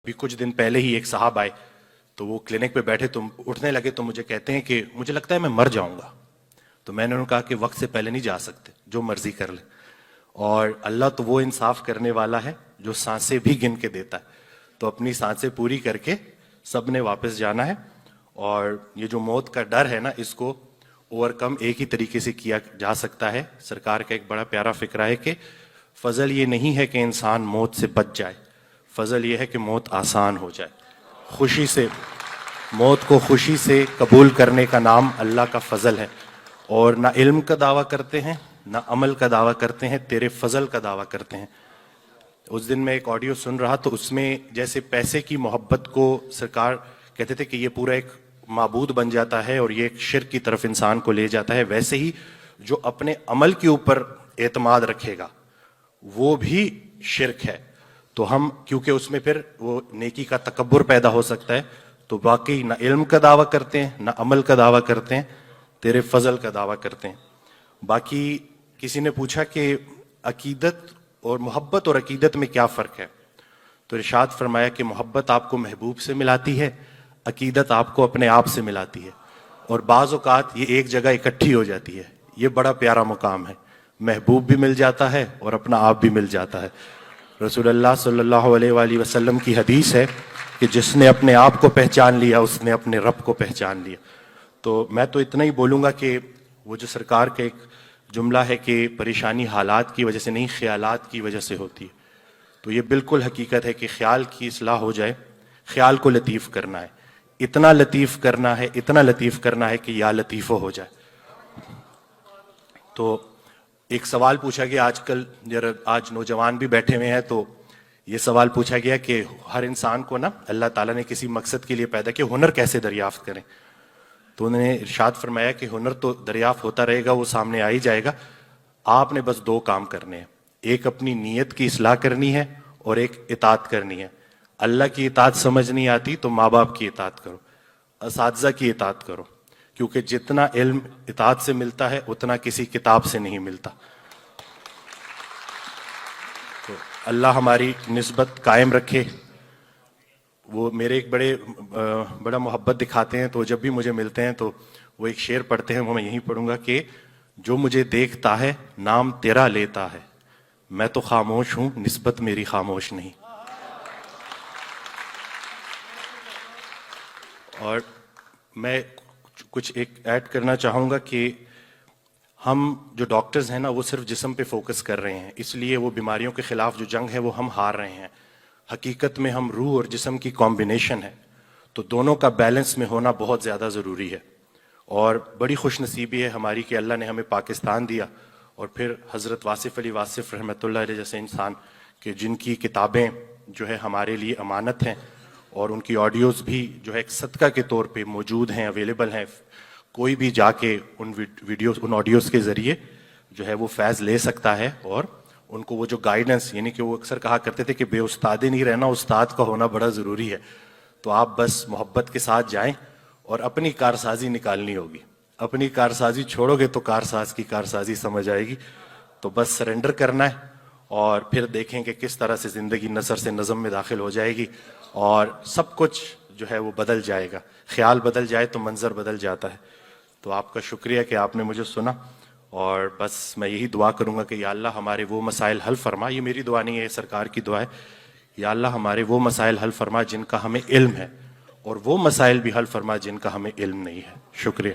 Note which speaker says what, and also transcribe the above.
Speaker 1: بھی کچھ دن پہلے ہی ایک صاحب آئے تو وہ کلینک پہ بیٹھے تو اٹھنے لگے تو مجھے کہتے ہیں کہ مجھے لگتا ہے میں مر جاؤں گا. تو میں نے انہوں نے کہا کہ وقت سے پہلے نہیں جا سکتے, جو مرضی کر لیں. اور اللہ تو وہ انصاف کرنے والا ہے جو سانسیں بھی گن کے دیتا ہے. تو اپنی سانسیں پوری کر کے سب نے واپس جانا ہے. اور یہ جو موت کا ڈر ہے نا, اس کو اوور کم ایک ہی طریقے سے کیا جا سکتا ہے. سرکار کا ایک بڑا پیارا فقرہ ہے کہ فضل یہ نہیں ہے کہ انسان موت سے بچ جائے, فضل یہ ہے کہ موت آسان ہو جائے. خوشی سے موت کو خوشی سے قبول کرنے کا نام اللہ کا فضل ہے. اور نہ علم کا دعویٰ کرتے ہیں نہ عمل کا دعویٰ کرتے ہیں, تیرے فضل کا دعویٰ کرتے ہیں. اس دن میں ایک آڈیو سن رہا تو اس میں جیسے پیسے کی محبت کو سرکار کہتے تھے کہ یہ پورا ایک معبود بن جاتا ہے اور یہ ایک شرک کی طرف انسان کو لے جاتا ہے, ویسے ہی جو اپنے عمل کے اوپر اعتماد رکھے گا وہ بھی شرک ہے. تو ہم کیونکہ اس میں پھر وہ نیکی کا تکبر پیدا ہو سکتا ہے, تو باقی نہ علم کا دعویٰ کرتے ہیں نہ عمل کا دعویٰ کرتے ہیں, تیرے فضل کا دعویٰ کرتے ہیں. باقی کسی نے پوچھا کہ عقیدت اور محبت اور عقیدت میں کیا فرق ہے, تو ارشاد فرمایا کہ محبت آپ کو محبوب سے ملاتی ہے, عقیدت آپ کو اپنے آپ سے ملاتی ہے. اور بعض اوقات یہ ایک جگہ اکٹھی ہو جاتی ہے. یہ بڑا پیارا مقام ہے, محبوب بھی مل جاتا ہے اور اپنا آپ بھی مل جاتا ہے. رسول اللہ صلی اللہ علیہ وآلہ وسلم کی حدیث ہے کہ جس نے اپنے آپ کو پہچان لیا اس نے اپنے رب کو پہچان لیا. تو میں تو اتنا ہی بولوں گا کہ وہ جو سرکار کا ایک جملہ ہے کہ پریشانی حالات کی وجہ سے نہیں خیالات کی وجہ سے ہوتی ہے, تو یہ بالکل حقیقت ہے کہ خیال کی اصلاح ہو جائے. خیال کو لطیف کرنا ہے, اتنا لطیف کرنا ہے, اتنا لطیف کرنا ہے کہ یا لطیفو ہو جائے. تو ایک سوال پوچھا گیا آج کل, آج نوجوان بھی بیٹھے ہوئے ہیں, تو یہ سوال پوچھا گیا کہ ہر انسان کو نا اللہ تعالیٰ نے کسی مقصد کے لیے پیدا کیا, ہنر کیسے دریافت کریں. تو انہوں نے ارشاد فرمایا کہ ہنر تو دریافت ہوتا رہے گا, وہ سامنے آ ہی جائے گا. آپ نے بس دو کام کرنے ہیں, ایک اپنی نیت کی اصلاح کرنی ہے اور ایک اطاعت کرنی ہے. اللہ کی اطاعت سمجھ نہیں آتی تو ماں باپ کی اطاعت کرو, اساتذہ کی اطاعت کرو, کیونکہ جتنا علم اطاعت سے ملتا ہے اتنا کسی کتاب سے نہیں ملتا. تو اللہ ہماری نسبت قائم رکھے. وہ میرے ایک بڑا محبت دکھاتے ہیں, تو جب بھی مجھے ملتے ہیں تو وہ ایک شعر پڑھتے ہیں, وہ میں یہیں پڑھوں گا کہ جو مجھے دیکھتا ہے نام تیرا لیتا ہے, میں تو خاموش ہوں نسبت میری خاموش نہیں. اور میں کچھ ایک ایڈ کرنا چاہوں گا کہ ہم جو ڈاکٹرز ہیں نا وہ صرف جسم پہ فوکس کر رہے ہیں, اس لیے وہ بیماریوں کے خلاف جو جنگ ہے وہ ہم ہار رہے ہیں. حقیقت میں ہم روح اور جسم کی کمبینیشن ہے, تو دونوں کا بیلنس میں ہونا بہت زیادہ ضروری ہے. اور بڑی خوش نصیبی ہے ہماری کہ اللہ نے ہمیں پاکستان دیا, اور پھر حضرت واصف علی واصف رحمۃ اللہ علیہ جیسے انسان کہ جن کی کتابیں جو ہے ہمارے لیے امانت ہیں, اور ان کی آڈیوز بھی جو ہے ایک صدقہ کے طور پہ موجود ہیں, اویلیبل ہیں. کوئی بھی جا کے ان آڈیوز کے ذریعے جو ہے وہ فیض لے سکتا ہے. اور ان کو وہ جو گائیڈنس, یعنی کہ وہ اکثر کہا کرتے تھے کہ بے استادی نہیں رہنا, استاد کا ہونا بڑا ضروری ہے. تو آپ بس محبت کے ساتھ جائیں اور اپنی کارسازی نکالنی ہوگی. اپنی کارسازی چھوڑو گے تو کارساز کی کارسازی سمجھ آئے گی. تو بس سرنڈر کرنا ہے, اور پھر دیکھیں کہ کس طرح سے زندگی نثر سے نظم میں داخل ہو جائے گی, اور سب کچھ جو ہے وہ بدل جائے گا. خیال بدل جائے تو منظر بدل جاتا ہے. تو آپ کا شکریہ کہ آپ نے مجھے سنا, اور بس میں یہی دعا کروں گا کہ یا اللہ ہمارے وہ مسائل حل فرما. یہ میری دعا نہیں ہے, سرکار کی دعا ہے. یا اللہ ہمارے وہ مسائل حل فرما جن کا ہمیں علم ہے, اور وہ مسائل بھی حل فرما جن کا ہمیں علم نہیں ہے. شکریہ.